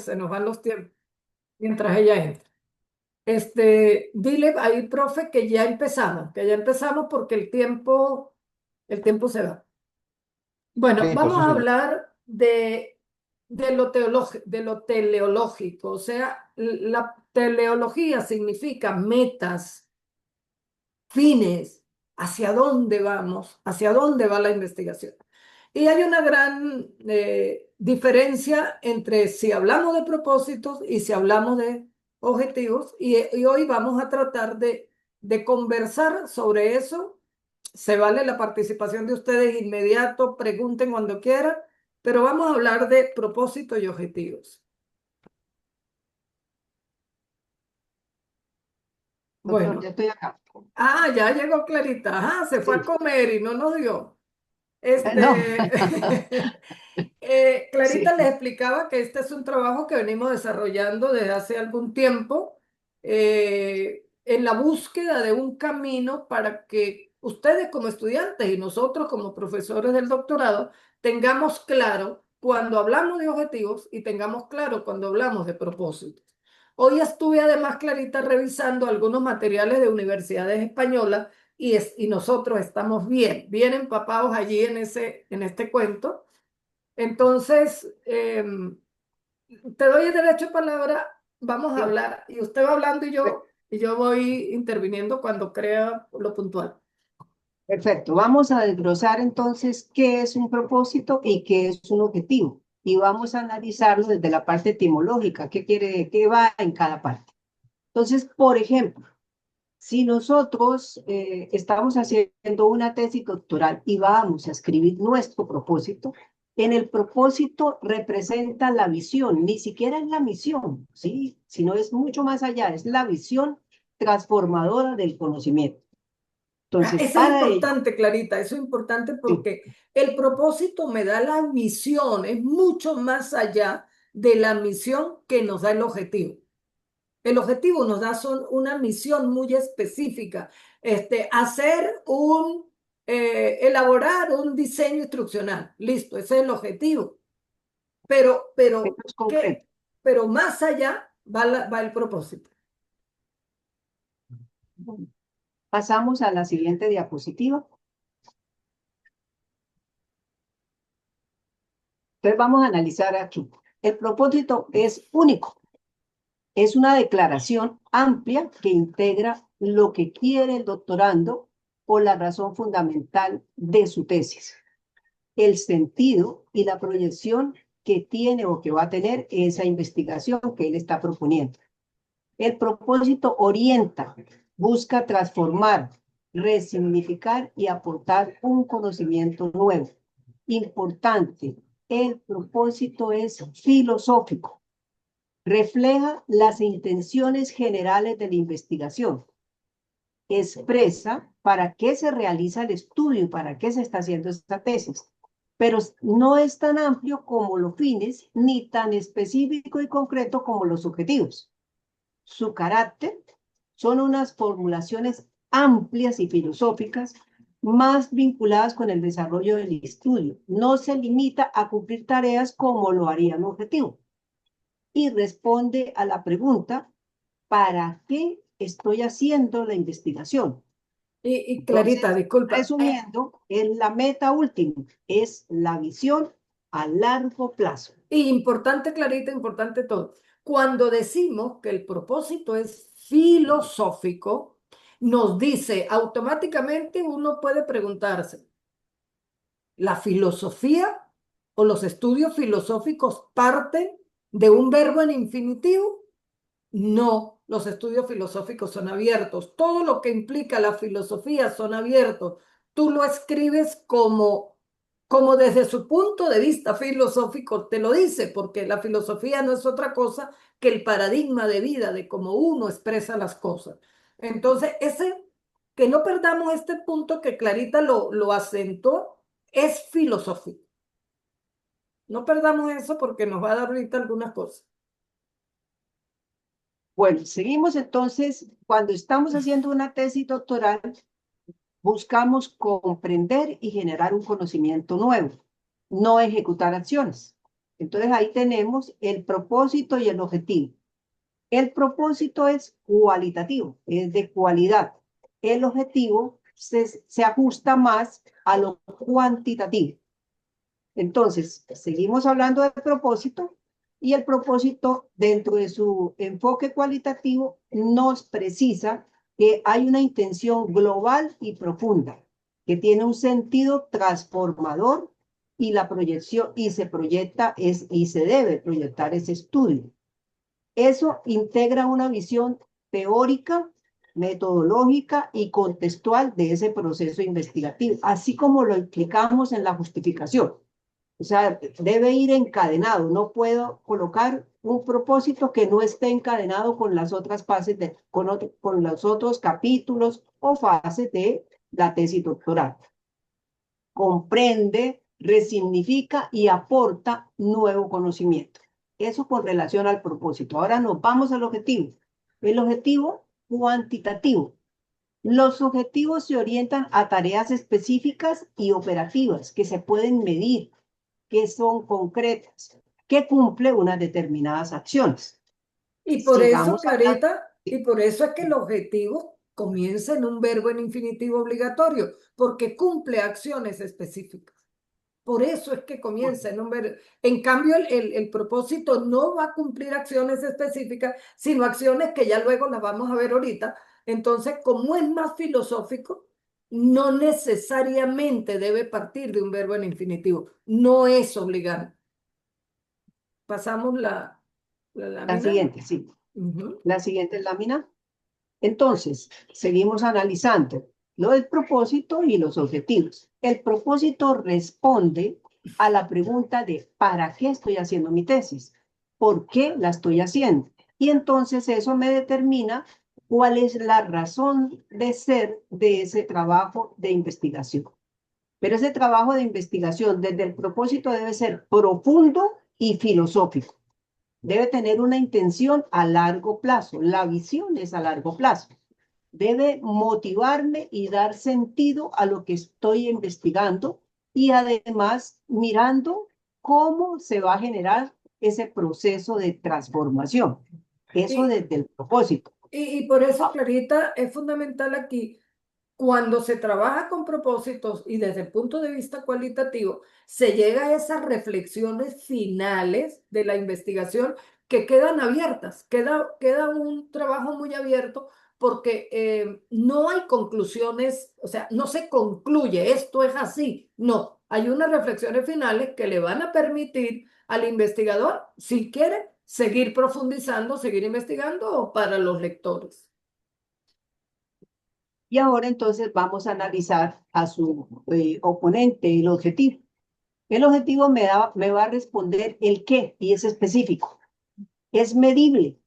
se nos van los tiempos mientras ella entra. Dile ahí, profe, que ya empezamos porque el tiempo se va. Bueno, Pues vamos sí, a señor. hablar de lo teleológico, o sea, la teleología significa metas, fines, hacia dónde vamos, hacia dónde va la investigación. Y hay una gran diferencia entre si hablamos de propósitos y si hablamos de objetivos, y hoy vamos a tratar de conversar sobre eso. Se vale la participación de ustedes inmediato, pregunten cuando quieran, pero vamos a hablar de propósitos y objetivos. Doctor, Bueno, ya estoy acá. ya llegó Clarita, se fue a Sí. comer y no nos dio. No. Clarita Sí. les explicaba que este es un trabajo que venimos desarrollando desde hace algún tiempo, en la búsqueda de un camino para que ustedes como estudiantes y nosotros como profesores del doctorado tengamos claro cuando hablamos de objetivos y tengamos claro cuando hablamos de propósitos. Hoy estuve además, Clarita, revisando algunos materiales de universidades españolas y nosotros estamos bien empapados allí en este cuento. Entonces, te doy el derecho de palabra, vamos a Sí. hablar, y usted va hablando Per- y yo voy interviniendo cuando crea lo puntual. Perfecto. Vamos a desglosar entonces qué es un propósito y qué es un objetivo. Y vamos a analizarlo desde la parte etimológica, qué quiere, qué va en cada parte. Entonces, por ejemplo, si nosotros estamos haciendo una tesis doctoral y vamos a escribir nuestro propósito, en el propósito representa la visión, ni siquiera es la misión, ¿sí? Sino es mucho más allá, es la visión transformadora del conocimiento. Entonces, Eso es para ello, importante, Clarita, eso es importante sí, porque el propósito me da la visión, es mucho más allá de la misión que nos da el objetivo. El objetivo nos da una misión muy específica, elaborar un diseño instruccional. Listo, ese es el objetivo. Pero, esto pero, es ¿qué? concreto. Pero más allá va el propósito. Pasamos a la siguiente diapositiva. Entonces, vamos a analizar aquí. El propósito es único. Es una declaración amplia que integra lo que quiere el doctorando o la razón fundamental de su tesis, el sentido y la proyección que tiene o que va a tener esa investigación que él está proponiendo. El propósito orienta, busca transformar, resignificar y aportar un conocimiento nuevo. Importante, el propósito es filosófico, refleja las intenciones generales de la investigación, expresa para qué se realiza el estudio y para qué se está haciendo esta tesis, pero no es tan amplio como los fines, ni tan específico y concreto como los objetivos. Su carácter son unas formulaciones amplias y filosóficas más vinculadas con el desarrollo del estudio. No se limita a cumplir tareas como lo haría un objetivo y responde a la pregunta, ¿para qué estoy haciendo la investigación? Y Clarita, Entonces, disculpa. resumiendo, es la meta última, es la visión a largo plazo. Y importante, Clarita, importante todo. Cuando decimos que el propósito es filosófico, nos dice automáticamente, uno puede preguntarse, ¿la filosofía o los estudios filosóficos parten de un verbo en infinitivo? No, los estudios filosóficos son abiertos. Todo lo que implica la filosofía son abiertos. Tú lo escribes como desde su punto de vista filosófico te lo dice, porque la filosofía no es otra cosa que el paradigma de vida, de cómo uno expresa las cosas. Entonces, que no perdamos este punto que Clarita lo acentuó, es filosófico. No perdamos eso porque nos va a dar ahorita algunas cosas. Bueno, seguimos entonces, cuando estamos haciendo una tesis doctoral, buscamos comprender y generar un conocimiento nuevo, no ejecutar acciones. Entonces ahí tenemos el propósito y el objetivo. El propósito es cualitativo, es de cualidad. El objetivo se ajusta más a lo cuantitativo. Entonces, seguimos hablando del propósito y el propósito dentro de su enfoque cualitativo nos precisa que hay una intención global y profunda, que tiene un sentido transformador y la proyección y se proyecta y se debe proyectar ese estudio. Eso integra una visión teórica, metodológica y contextual de ese proceso investigativo, así como lo implicamos en la justificación. O sea, debe ir encadenado. No puedo colocar un propósito que no esté encadenado con las otras fases, con los otros capítulos o fases de la tesis doctoral. Comprende, resignifica y aporta nuevo conocimiento. Eso con relación al propósito. Ahora nos vamos al objetivo. El objetivo cuantitativo. Los objetivos se orientan a tareas específicas y operativas que se pueden medir, que son concretas, que cumplen unas determinadas acciones. Y por eso, Sigamos hablando. Clarita, y por eso es que el objetivo comienza en un verbo en infinitivo obligatorio, porque cumple acciones específicas. Por eso es que comienza en un verbo. En cambio, el propósito no va a cumplir acciones específicas, sino acciones que ya luego las vamos a ver ahorita. Entonces, como es más filosófico, no necesariamente debe partir de un verbo en infinitivo. No es obligado. Pasamos la La lámina. siguiente, sí. Ujú. La siguiente lámina. Entonces, seguimos analizando lo del propósito y los objetivos. El propósito responde a la pregunta de ¿para qué estoy haciendo mi tesis? ¿Por qué la estoy haciendo? Y entonces eso me determina cuál es la razón de ser de ese trabajo de investigación. Pero ese trabajo de investigación desde el propósito debe ser profundo y filosófico. Debe tener una intención a largo plazo. La visión es a largo plazo. Debe motivarme y dar sentido a lo que estoy investigando y además mirando cómo se va a generar ese proceso de transformación. Eso Y, desde el propósito. y por eso, Clarita, es fundamental aquí, cuando se trabaja con propósitos y desde el punto de vista cualitativo, se llega a esas reflexiones finales de la investigación que quedan abiertas, queda un trabajo muy abierto porque no hay conclusiones, o sea, no se concluye, esto es así, no, hay unas reflexiones finales que le van a permitir al investigador, si quiere, seguir profundizando, seguir investigando para los lectores. Y ahora entonces vamos a analizar a su oponente, el objetivo. El objetivo me va a responder el qué y es específico. Es medible,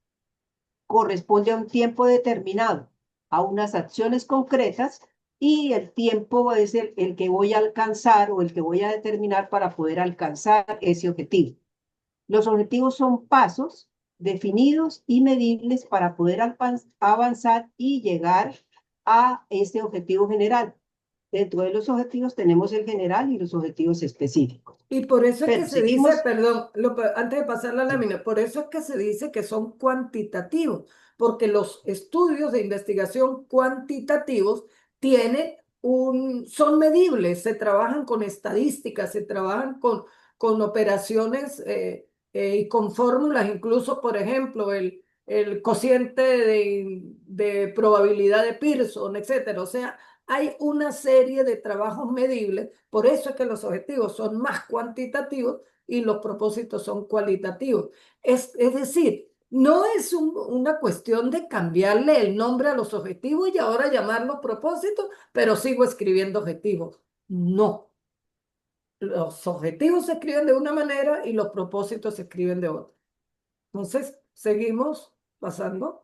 corresponde a un tiempo determinado, a unas acciones concretas y el tiempo es el que voy a alcanzar o el que voy a determinar para poder alcanzar ese objetivo. Los objetivos son pasos definidos y medibles para poder avanzar y llegar a este objetivo general. Dentro de los objetivos tenemos el general y los objetivos específicos. Y por eso es que Pero se dice, seguimos. perdón, antes de pasar la Sí. lámina, por eso es que se dice que son cuantitativos, porque los estudios de investigación cuantitativos son medibles, se trabajan con estadísticas, se trabajan con operaciones y con fórmulas, incluso, por ejemplo, el cociente de probabilidad de Pearson, etcétera. O sea, hay una serie de trabajos medibles, por eso es que los objetivos son más cuantitativos y los propósitos son cualitativos. Es decir, no es una cuestión de cambiarle el nombre a los objetivos y ahora llamarlos propósitos, pero sigo escribiendo objetivos. No, los objetivos se escriben de una manera y los propósitos se escriben de otra. Entonces, seguimos pasando.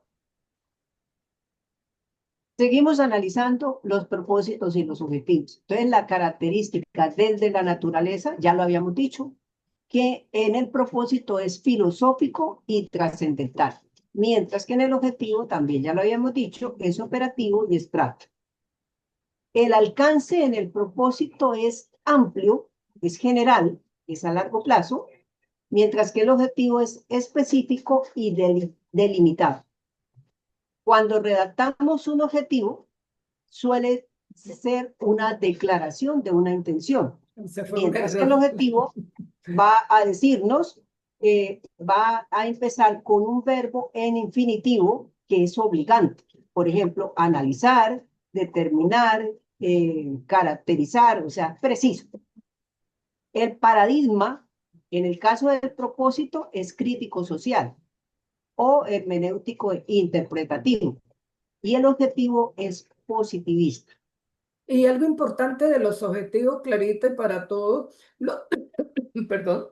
Seguimos analizando los propósitos y los objetivos. Entonces, la característica desde la naturaleza, ya lo habíamos dicho, que en el propósito es filosófico y trascendental, mientras que en el objetivo, también ya lo habíamos dicho, es operativo y es práctico. El alcance en el propósito es amplio, es general, es a largo plazo, mientras que el objetivo es específico y delimitado. Cuando redactamos un objetivo, suele ser una declaración de una intención, Ese fue un mientras que el error. objetivo va a decirnos, va a empezar con un verbo en infinitivo que es obligante. Por ejemplo, analizar, determinar, caracterizar, o sea, preciso. El paradigma, en el caso del propósito, es crítico social o hermenéutico e interpretativo. Y el objetivo es positivista. Y algo importante de los objetivos, Clarita, y para todos, perdón,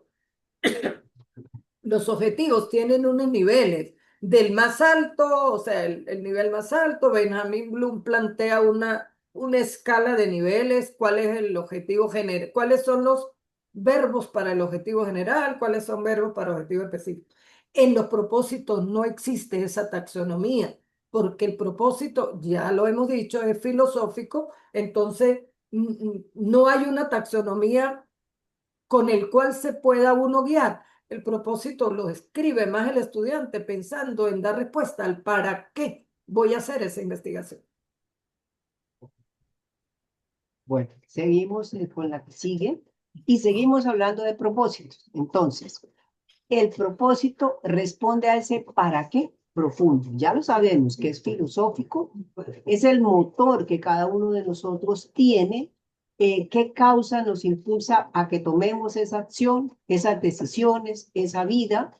los objetivos tienen unos niveles. Del más alto, o sea, el nivel más alto, Benjamin Bloom plantea una escala de niveles, cuál es el objetivo general, cuáles son los verbos para el objetivo general, cuáles son verbos para el objetivo específico. En los propósitos no existe esa taxonomía, porque el propósito, ya lo hemos dicho, es filosófico, entonces no hay una taxonomía con el cual se pueda uno guiar. El propósito lo escribe más el estudiante pensando en dar respuesta al para qué voy a hacer esa investigación. Bueno, seguimos con la que sigue y seguimos hablando de propósitos. Entonces, el propósito responde a ese para qué profundo. Ya lo sabemos que es filosófico, es el motor que cada uno de nosotros tiene, qué causa nos impulsa a que tomemos esa acción, esas decisiones, esa vida,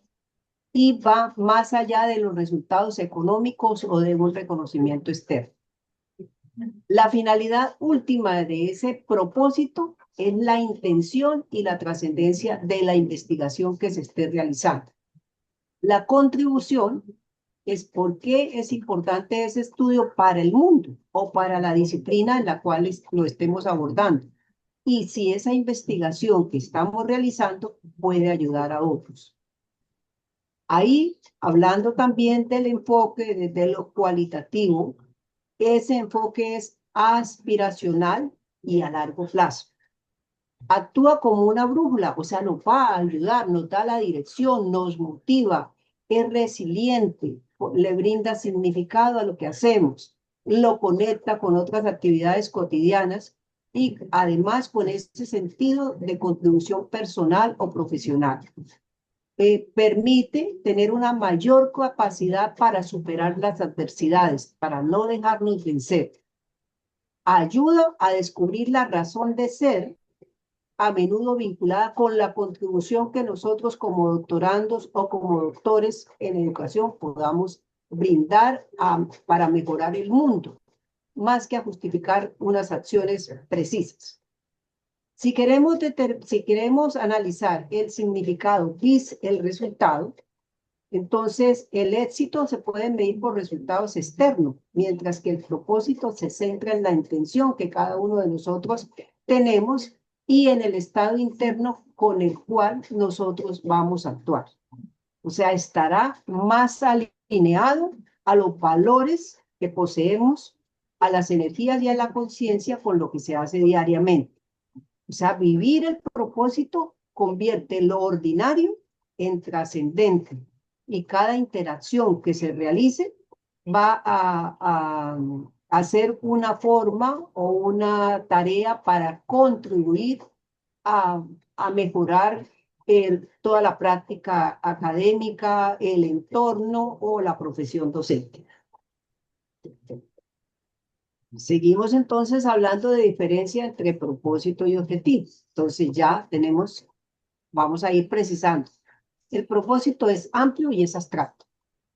y va más allá de los resultados económicos o de un reconocimiento externo. La finalidad última de ese propósito es la intención y la trascendencia de la investigación que se esté realizando. La contribución es por qué es importante ese estudio para el mundo o para la disciplina en la cual lo estemos abordando. Y si esa investigación que estamos realizando puede ayudar a otros. Ahí, hablando también del enfoque desde lo cualitativo, ese enfoque es aspiracional y a largo plazo. Actúa como una brújula, o sea, nos va a ayudar, nos da la dirección, nos motiva, es resiliente, le brinda significado a lo que hacemos, lo conecta con otras actividades cotidianas y además con ese sentido de contribución personal o profesional. Permite tener una mayor capacidad para superar las adversidades, para no dejarnos vencer. Ayuda a descubrir la razón de ser, a menudo vinculada con la contribución que nosotros como doctorandos o como doctores en educación podamos brindar para mejorar el mundo, más que a justificar unas acciones precisas. Si queremos analizar el significado bis el resultado, entonces el éxito se puede medir por resultados externos, mientras que el propósito se centra en la intención que cada uno de nosotros tenemos y en el estado interno con el cual nosotros vamos a actuar. O sea, estará más alineado a los valores que poseemos, a las energías y a la conciencia con lo que se hace diariamente. O sea, vivir el propósito convierte lo ordinario en trascendente y cada interacción que se realice va a ser una forma o una tarea para contribuir a mejorar toda la práctica académica, el entorno o la profesión docente. Seguimos entonces hablando de diferencia entre propósito y objetivo. Entonces ya tenemos, vamos a ir precisando. El propósito es amplio y es abstracto.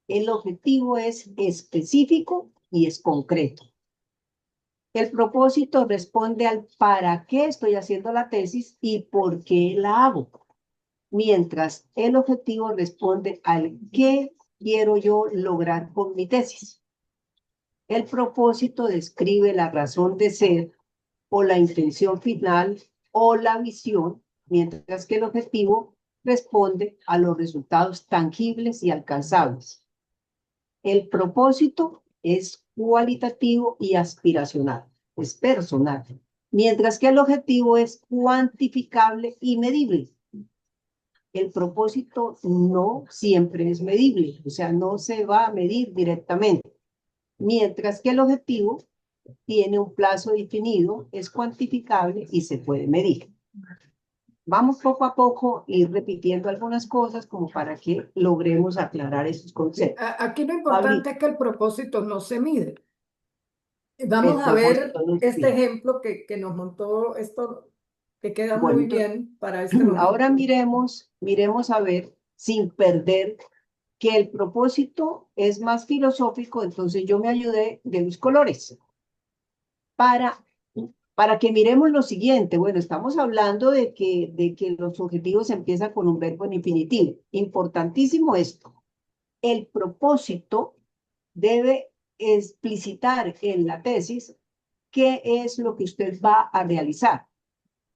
El objetivo es específico y es concreto. El propósito responde al para qué estoy haciendo la tesis y por qué la hago. Mientras el objetivo responde al qué quiero yo lograr con mi tesis. El propósito describe la razón de ser o la intención final o la visión, mientras que el objetivo responde a los resultados tangibles y alcanzables. El propósito es cualitativo y aspiracional, es personal, mientras que el objetivo es cuantificable y medible. el propósito no siempre es medible, o sea, no se va a medir directamente, mientras que el objetivo tiene un plazo definido, es cuantificable y se puede medir. Vamos poco a poco ir repitiendo algunas cosas como para que logremos aclarar esos conceptos. Aquí lo importante Pablito, es que el propósito no se mide. el Vamos a ver propósito no es este fin. ejemplo que nos montó esto, que queda Bueno, muy entonces, bien para este ahora momento. miremos a ver, sin perder que el propósito es más filosófico, entonces yo me ayudé de los colores para, para que miremos lo siguiente. Bueno, estamos hablando de que los objetivos empiezan con un verbo en infinitivo. Importantísimo esto. El propósito debe explicitar en la tesis qué es lo que usted va a realizar,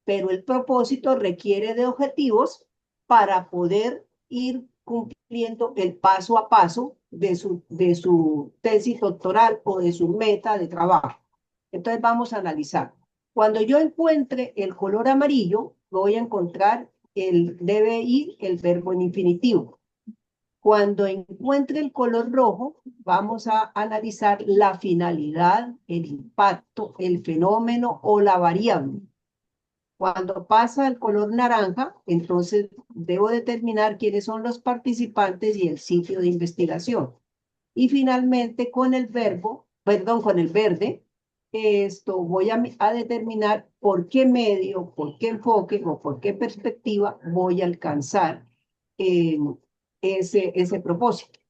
pero el propósito requiere de objetivos para poder ir cumpliendo el paso a paso de su tesis doctoral o de su meta de trabajo. Entonces vamos a analizar. Cuando yo encuentre el color amarillo, voy a encontrar debe ir el verbo en infinitivo. Cuando encuentre el color rojo, vamos a analizar la finalidad, el impacto, el fenómeno o la variable. Cuando pasa el color naranja, entonces debo determinar quiénes son los participantes y el sitio de investigación. Y finalmente con el verbo, perdón, con el verde, esto voy a determinar por qué medio, por qué enfoque o por qué perspectiva voy a alcanzar eh, ese propósito.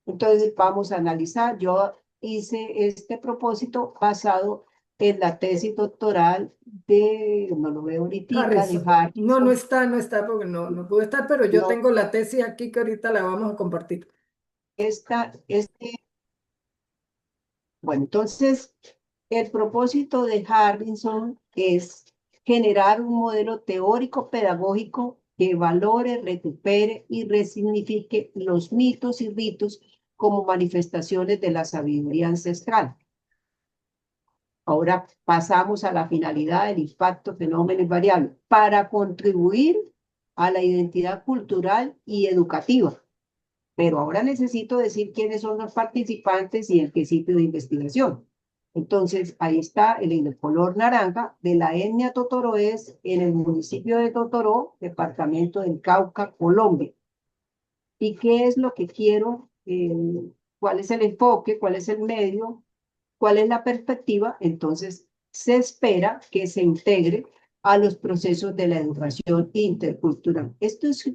Entonces vamos a analizar. Yo hice este propósito basado en la tesis doctoral no lo veo ahorita, de Harrison. No, Harrison. no está porque no pudo estar, pero yo No, tengo la tesis aquí que ahorita la vamos a compartir. este, bueno, entonces el propósito de Harrison es generar un modelo teórico pedagógico que valore, recupere y resignifique los mitos y ritos como manifestaciones de la sabiduría ancestral. Ahora pasamos a la finalidad del impacto, fenómeno y variable para contribuir a la identidad cultural y educativa. Pero ahora necesito decir quiénes son los participantes y en qué sitio de investigación. Entonces, ahí está el color naranja de la etnia Totoroes en el municipio de Totoró, departamento del Cauca, Colombia. ¿Y qué es lo que quiero? ¿Cuál es el enfoque? ¿Cuál es el medio? ¿Cuál es la perspectiva? Entonces, se espera que se integre a los procesos de la educación intercultural. Esto es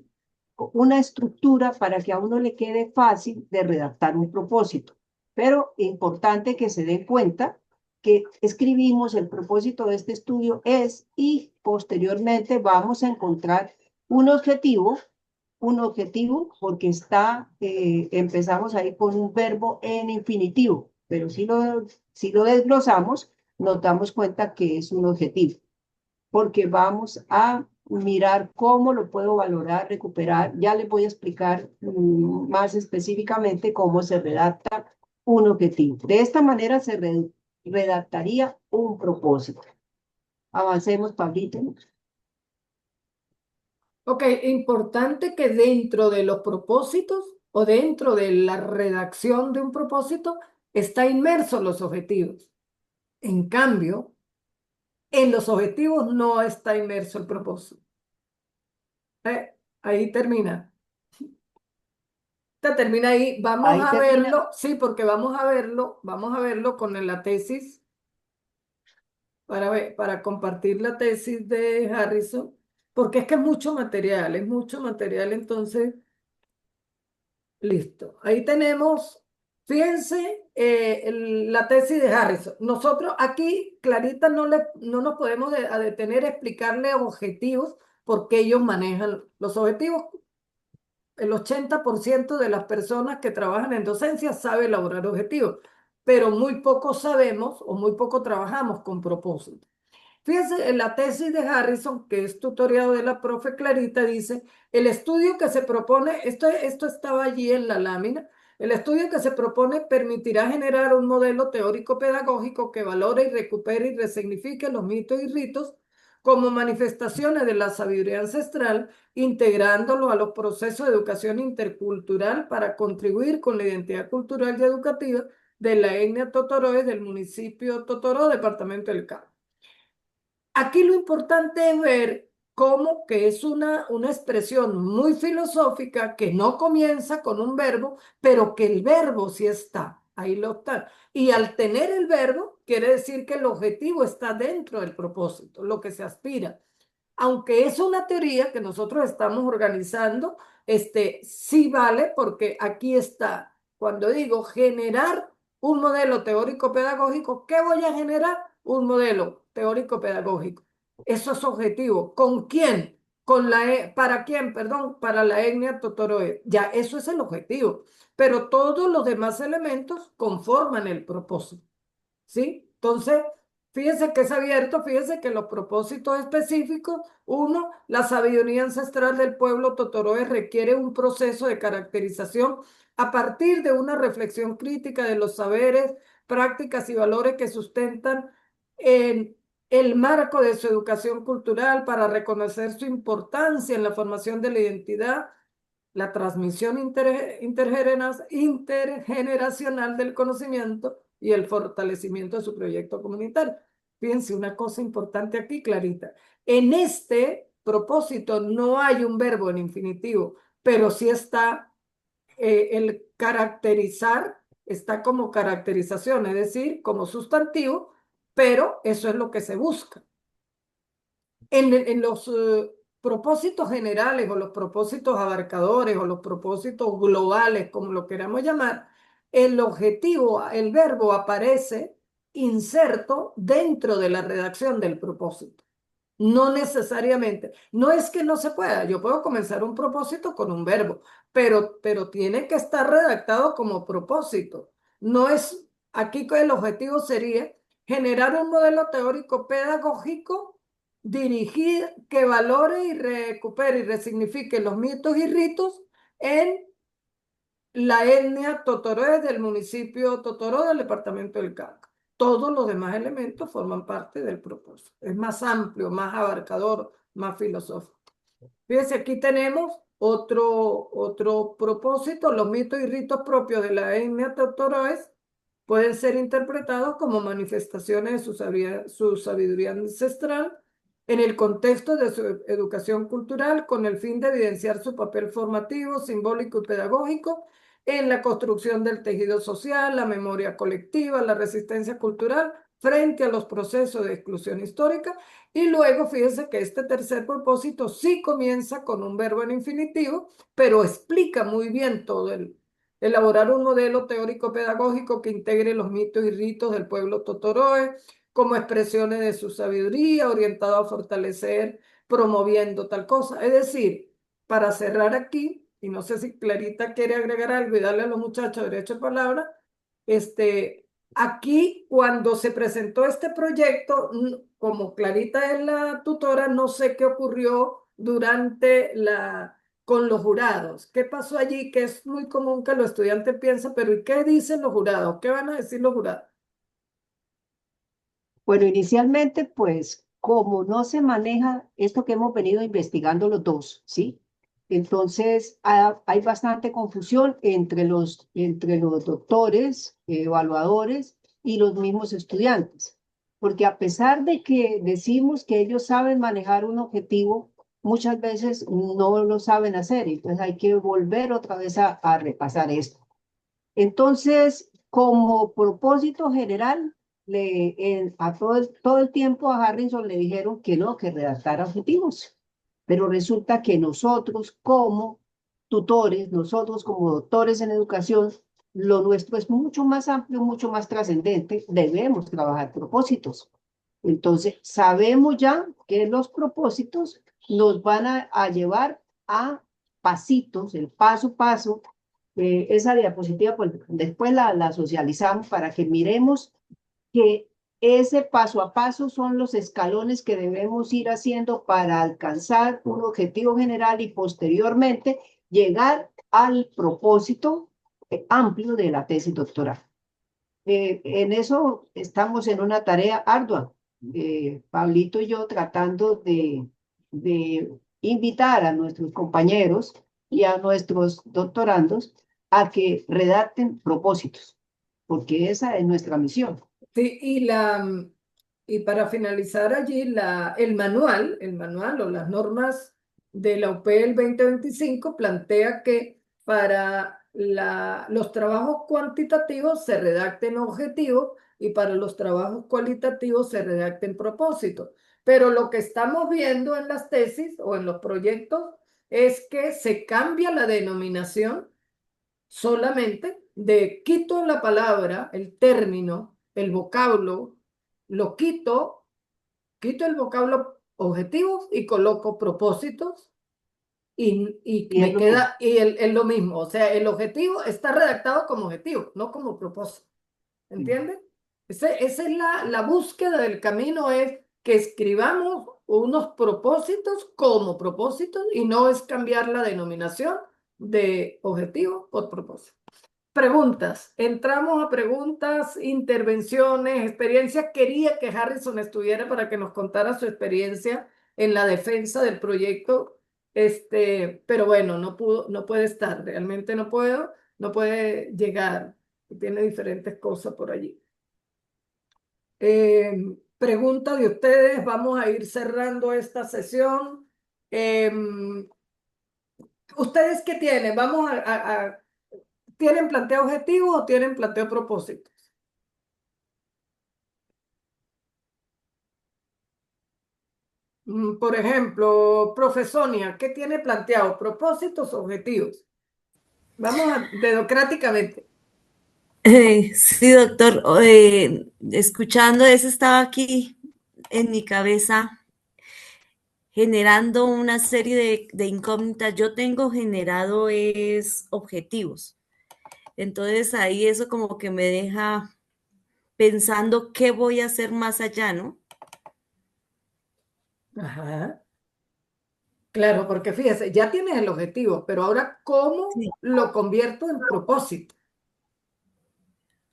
una estructura para que a uno le quede fácil de redactar un propósito, pero importante que se den cuenta que escribimos el propósito de este estudio es y posteriormente vamos a encontrar un objetivo, un objetivo porque empezamos ahí con un verbo en infinitivo, pero si lo desglosamos, nos damos cuenta que es un objetivo porque vamos a mirar cómo lo puedo valorar, recuperar. Ya les voy a explicar más específicamente cómo se redacta un objetivo. De esta manera se redactaría un propósito. Avancemos, Pablito. Ok, importante que dentro de los propósitos o dentro de la redacción de un propósito está inmersos los objetivos. En cambio, en los objetivos no está inmerso el propósito. Ahí termina. Termina ahí. Vamos Ahí a termina. verlo, sí, porque vamos a verlo con la tesis para compartir la tesis de Harrison, porque es que es mucho material, entonces, listo. Ahí tenemos, fíjense, la tesis de Harrison. Nosotros aquí, Clarita, no nos podemos a detener a explicarle objetivos porque ellos manejan los objetivos. El 80% de las personas que trabajan en docencia sabe elaborar objetivos, pero muy poco sabemos o muy poco trabajamos con propósito. Fíjense, en la tesis de Harrison, que es tutoriado de la profe Clarita, dice, el estudio que se propone, esto estaba allí en la lámina, el estudio que se propone permitirá generar un modelo teórico pedagógico que valore y recupere y resignifique los mitos y ritos como manifestaciones de la sabiduría ancestral, integrándolo a los procesos de educación intercultural para contribuir con la identidad cultural y educativa de la etnia Totoroes del municipio Totoró, departamento del Cabo. Aquí lo importante es ver cómo que es una expresión muy filosófica que no comienza con un verbo, pero que el verbo sí está, ahí lo está. Y al tener el verbo, quiere decir que el objetivo está dentro del propósito, lo que se aspira. Aunque es una teoría que nosotros estamos organizando, sí vale porque aquí está. Cuando digo generar un modelo teórico pedagógico, ¿qué voy a generar? Un modelo teórico pedagógico. Eso es objetivo. ¿Con quién? ¿Para quién? Perdón, para la etnia Totoroe. Ya, eso es el objetivo. Pero todos los demás elementos conforman el propósito. ¿Sí? Entonces, fíjense que es abierto, fíjense que los propósitos específicos, uno, la sabiduría ancestral del pueblo Totoroe requiere un proceso de caracterización a partir de una reflexión crítica de los saberes, prácticas y valores que sustentan en el marco de su educación cultural para reconocer su importancia en la formación de la identidad, la transmisión intergeneracional del conocimiento y el fortalecimiento de su proyecto comunitario. Fíjense una cosa importante aquí, Clarita. En este propósito no hay un verbo en infinitivo, pero sí está el caracterizar, está como caracterización, es decir, como sustantivo, pero eso es lo que se busca. En los propósitos generales o los propósitos abarcadores o los propósitos globales, como lo queramos llamar, el objetivo, el verbo aparece inserto dentro de la redacción del propósito. No necesariamente. No es que no se pueda. Yo puedo comenzar un propósito con un verbo, pero tiene que estar redactado como propósito. No es, aquí el objetivo sería generar un modelo teórico pedagógico dirigir, que valore y recupere y resignifique los mitos y ritos en la etnia Totoró del municipio Totoró del departamento del Cauca. Todos los demás elementos forman parte del propósito. Es más amplio, más abarcador, más filosófico. Fíjense, aquí tenemos otro propósito. Los mitos y ritos propios de la etnia Totoroes pueden ser interpretados como manifestaciones de su sabiduría ancestral en el contexto de su educación cultural con el fin de evidenciar su papel formativo, simbólico y pedagógico en la construcción del tejido social, la memoria colectiva, la resistencia cultural frente a los procesos de exclusión histórica. Y luego fíjense que este tercer propósito sí comienza con un verbo en infinitivo, pero explica muy bien todo elaborar un modelo teórico pedagógico que integre los mitos y ritos del pueblo Totoroe como expresiones de su sabiduría, orientado a fortalecer, promoviendo tal cosa. Es decir, para cerrar aquí, y no sé si Clarita quiere agregar algo y darle a los muchachos derecho de palabra, aquí cuando se presentó este proyecto, como Clarita es la tutora, no sé qué ocurrió durante con los jurados. ¿Qué pasó allí? Que es muy común que los estudiantes piensen, pero ¿y qué dicen los jurados? ¿Qué van a decir los jurados? Bueno, inicialmente, pues, como no se maneja esto que hemos venido investigando los dos, ¿sí? Entonces, hay bastante confusión entre los doctores, evaluadores y los mismos estudiantes, porque a pesar de que decimos que ellos saben manejar un objetivo, muchas veces no lo saben hacer, entonces hay que volver otra vez a repasar esto. Entonces, como propósito general, todo el tiempo a Harrison le dijeron que no, que redactara objetivos. Pero resulta que nosotros como tutores, nosotros como doctores en educación, lo nuestro es mucho más amplio, mucho más trascendente. Debemos trabajar propósitos. Entonces, sabemos ya que los propósitos nos van a llevar a pasitos, el paso a paso. Esa diapositiva, pues después la socializamos para que miremos que ese paso a paso son los escalones que debemos ir haciendo para alcanzar un objetivo general y posteriormente llegar al propósito amplio de la tesis doctoral. En eso estamos en una tarea ardua. Pablito y yo tratando de invitar a nuestros compañeros y a nuestros doctorandos a que redacten propósitos, porque esa es nuestra misión. Sí, y para finalizar allí, el manual o las normas de la UP del 2025 plantea que para los trabajos cuantitativos se redacten objetivos y para los trabajos cualitativos se redacten propósitos. Pero lo que estamos viendo en las tesis o en los proyectos es que se cambia la denominación solamente de quito la palabra, el término, el vocablo, lo quito, quito el vocablo objetivos y coloco propósitos y Y es me lo mismo. queda, y es lo mismo, o sea, el objetivo está redactado como objetivo, no como propósito, ¿entiendes? Esa es la búsqueda del camino, es que escribamos unos propósitos como propósitos y no es cambiar la denominación de objetivo por propósito. Preguntas. Entramos a preguntas, intervenciones, experiencias. Quería que Harrison estuviera para que nos contara su experiencia en la defensa del proyecto. Pero bueno, no pudo, no puede estar. Realmente no puedo, no puede llegar. Tiene diferentes cosas por allí. Pregunta de ustedes. Vamos a ir cerrando esta sesión. ¿Ustedes qué tienen? ¿Tienen planteado objetivos o tienen planteado propósitos? Por ejemplo, profesonia, ¿qué tiene planteado? Propósitos, objetivos. Vamos a democráticamente. Sí, doctor, escuchando eso estaba aquí en mi cabeza generando una serie de incógnitas. Yo tengo generado es objetivos. Entonces ahí eso como que me deja pensando qué voy a hacer más allá, ¿no? Ajá. Claro, porque fíjese, ya tienes el objetivo, pero ahora, ¿cómo Sí, lo convierto en propósito?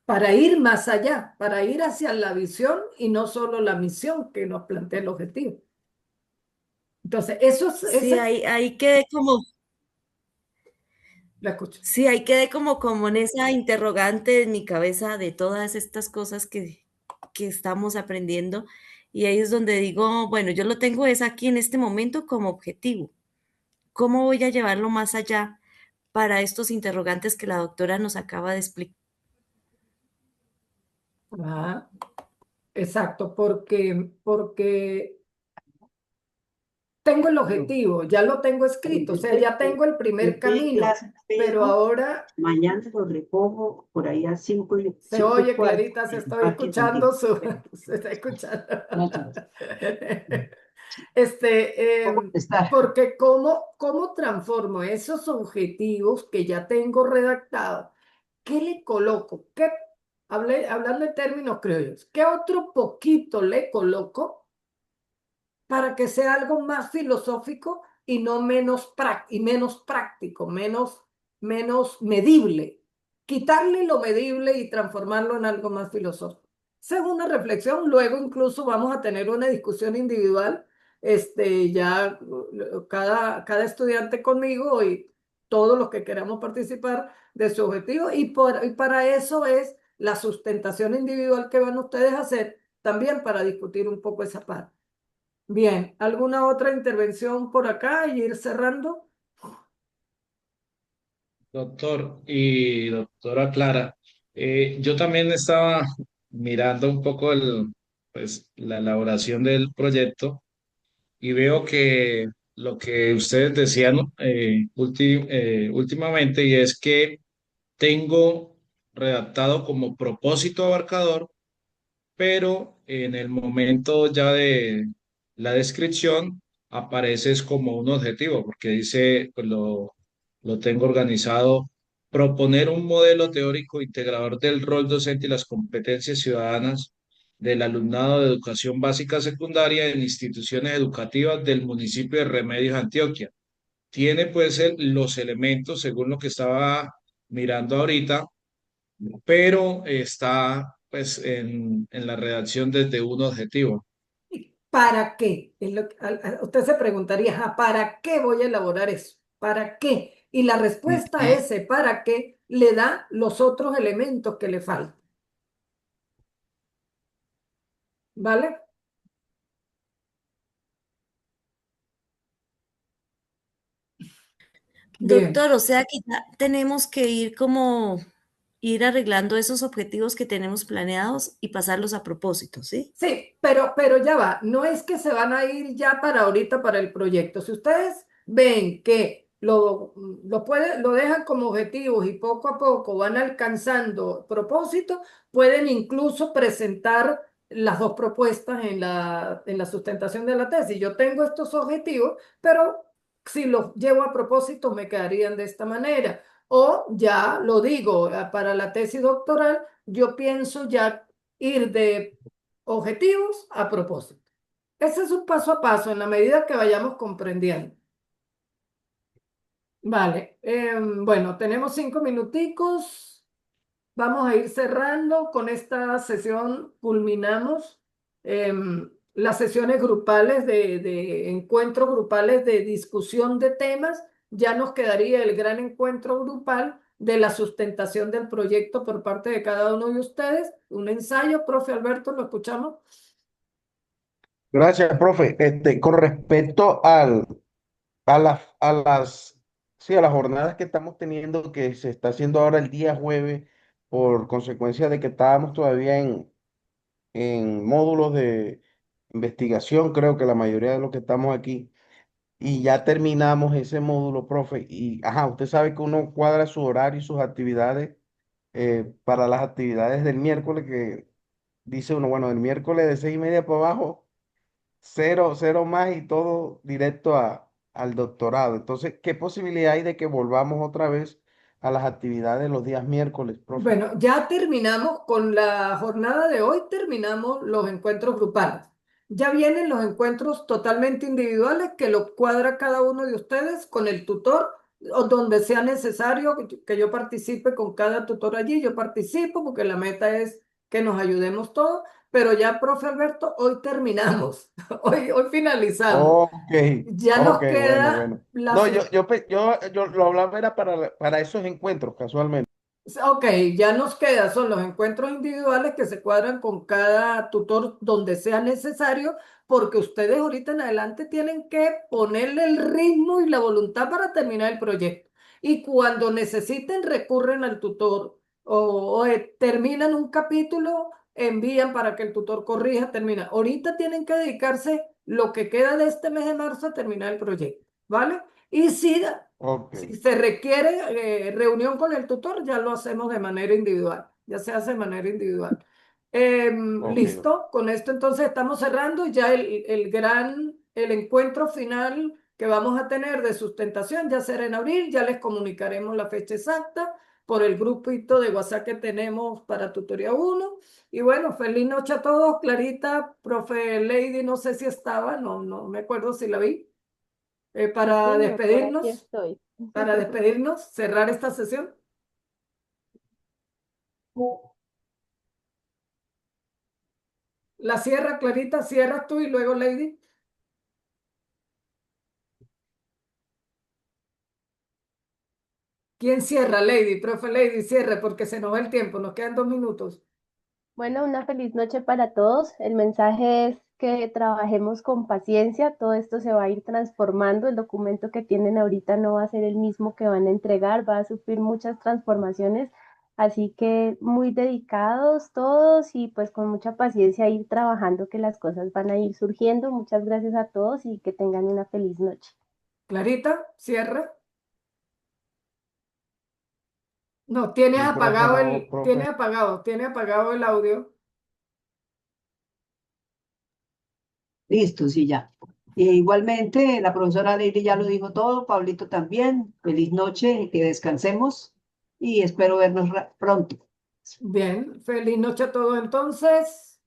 Para ir más allá, para ir hacia la visión y no solo la misión que nos plantea el objetivo. Entonces, eso es, sí, ese, ahí quedé como, la escucho. sí, ahí quedé como en esa interrogante en mi cabeza de todas estas cosas que estamos aprendiendo. Y ahí es donde digo, bueno, yo lo tengo es aquí en este momento como objetivo. ¿Cómo voy a llevarlo más allá para estos interrogantes que la doctora nos acaba de explicar? Ajá, exacto, porque tengo el objetivo, ya lo tengo escrito, o sea, ya tengo el primer Estoy en camino, clase, pero pero ahora mañana lo recojo por ahí a se 5 y oye, cuarto Clarita, se en el estoy Parque Santiago. escuchando su, Bueno, se está escuchando. no alcanzo. Este, ¿Cómo estar? porque ¿cómo transformo esos objetivos que ya tengo redactados? ¿Qué le coloco? Hablando en términos criollos, ¿qué otro poquito le coloco para que sea algo más filosófico y no menos práctico, menos medible? Quitarle lo medible y transformarlo en algo más filosófico. Esa es una reflexión. Luego incluso vamos a tener una discusión individual, ya cada estudiante conmigo y todos los que queramos participar de su objetivo. Y para eso es la sustentación individual que van ustedes a hacer, también para discutir un poco esa parte. Bien, ¿alguna otra intervención por acá y ir cerrando? Doctor y doctora Clara, yo también estaba mirando un poco pues, la elaboración del proyecto y veo que lo que ustedes decían últimamente y es que tengo redactado como propósito abarcador, pero en el momento ya de la descripción aparece es como un objetivo, porque dice, pues lo tengo organizado, proponer un modelo teórico integrador del rol docente y las competencias ciudadanas del alumnado de educación básica secundaria en instituciones educativas del municipio de Remedios, Antioquia. Tiene pues los elementos, según lo que estaba mirando ahorita, pero está pues en la redacción desde un objetivo. ¿Para qué? Usted se preguntaría, "Ajá, ¿para qué voy a elaborar eso? ¿Para qué?" Y la respuesta a Ujú. ese ¿para qué? Le da los otros elementos que le faltan. ¿Vale? Bien. Doctor, o sea que ya tenemos que ir como ir arreglando esos objetivos que tenemos planeados y pasarlos a propósito, ¿sí? Sí, pero ya va, no es que se van a ir ya para ahorita para el proyecto. Si ustedes ven que lo dejan como objetivos y poco a poco van alcanzando propósito, pueden incluso presentar las dos propuestas en la sustentación de la tesis. Yo tengo estos objetivos, pero si los llevo a propósito me quedarían de esta manera. O ya lo digo, para la tesis doctoral, yo pienso ya ir de objetivos a propósito. Ese es un paso a paso en la medida que vayamos comprendiendo. Vale, bueno, tenemos 5 minuticos. Vamos a ir cerrando. Con esta sesión culminamos las sesiones grupales de encuentros grupales de discusión de temas. Ya nos quedaría el gran encuentro grupal de la sustentación del proyecto por parte de cada uno de ustedes. Un ensayo, profe Alberto, ¿lo escuchamos? Gracias, profe. Con respecto sí, a las jornadas que estamos teniendo, que se está haciendo ahora el día jueves, por consecuencia de que estábamos todavía en módulos de investigación, creo que la mayoría de los que estamos aquí, y ya terminamos ese módulo, profe, y ajá, usted sabe que uno cuadra su horario y sus actividades para las actividades del miércoles, que dice uno, bueno, el miércoles de 6:30 para abajo, cero, cero más y todo directo al doctorado. Entonces, ¿qué posibilidad hay de que volvamos otra vez a las actividades los días miércoles, profe? Bueno, ya terminamos con la jornada de hoy, terminamos los encuentros grupales. Ya vienen los encuentros totalmente individuales que lo cuadra cada uno de ustedes con el tutor o donde sea necesario que yo participe con cada tutor allí. Yo participo porque la meta es que nos ayudemos todos, pero ya, profe Alberto, hoy terminamos, hoy finalizamos. Ok, Ya ok, nos bueno, queda bueno. la, No, yo lo hablaba era para esos encuentros, casualmente. Ok, ya nos queda, son los encuentros individuales que se cuadran con cada tutor donde sea necesario, porque ustedes ahorita en adelante tienen que ponerle el ritmo y la voluntad para terminar el proyecto. Y cuando necesiten, recurren al tutor o terminan un capítulo, envían para que el tutor corrija, termina. Ahorita tienen que dedicarse lo que queda de este mes de marzo a terminar el proyecto, ¿vale? Y Ok, si se requiere reunión con el tutor, ya lo hacemos de manera individual, ya se hace de manera individual. ok, ok. Listo, con esto entonces estamos cerrando ya el encuentro final que vamos a tener de sustentación, ya será en abril, ya les comunicaremos la fecha exacta por el grupito de WhatsApp que tenemos para Tutoría 1. Y bueno, feliz noche a todos. Clarita, profe Lady, no sé si estaba, no me acuerdo si la vi, Sí, para señor, por aquí despedirnos estoy. cerrar esta sesión. La cierra, Clarita, cierras tú y luego Lady. ¿Quién cierra? Lady, profe Lady, cierre porque se nos va el tiempo, nos quedan 2 minutos. Bueno, una feliz noche para todos. El mensaje es que trabajemos con paciencia. Todo esto se va a ir transformando. El documento que tienen ahorita no va a ser el mismo que van a entregar, va a sufrir muchas transformaciones. Así que muy dedicados todos y pues con mucha paciencia ir trabajando que las cosas van a ir surgiendo. Muchas gracias a todos y que tengan una feliz noche. Clarita, cierra. No, Micrófono, profe. tienes apagado el audio. Listo, sí, ya. Igualmente, la profesora Lady ya lo dijo todo, Pablito también. Feliz noche, que descansemos y espero vernos pronto. Bien, feliz noche a todos entonces.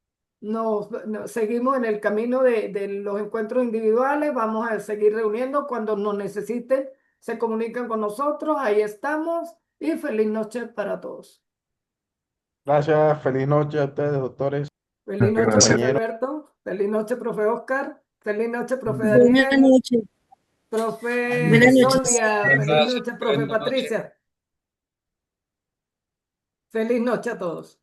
Seguimos en el camino de los encuentros individuales. Vamos a seguir reuniendo cuando nos necesiten. Se comunican con nosotros. Ahí estamos. Y feliz noche para todos. Gracias, feliz noche a ustedes, doctores, Feliz noche, profe compañeros. Alberto. Feliz noche, profe Oscar. Feliz noche, profe Buenas Daniel. noches. Profe Buenas noches. Sonia. Feliz Abrazo, noche, profe buenas noches. Patricia. Feliz noche a todos.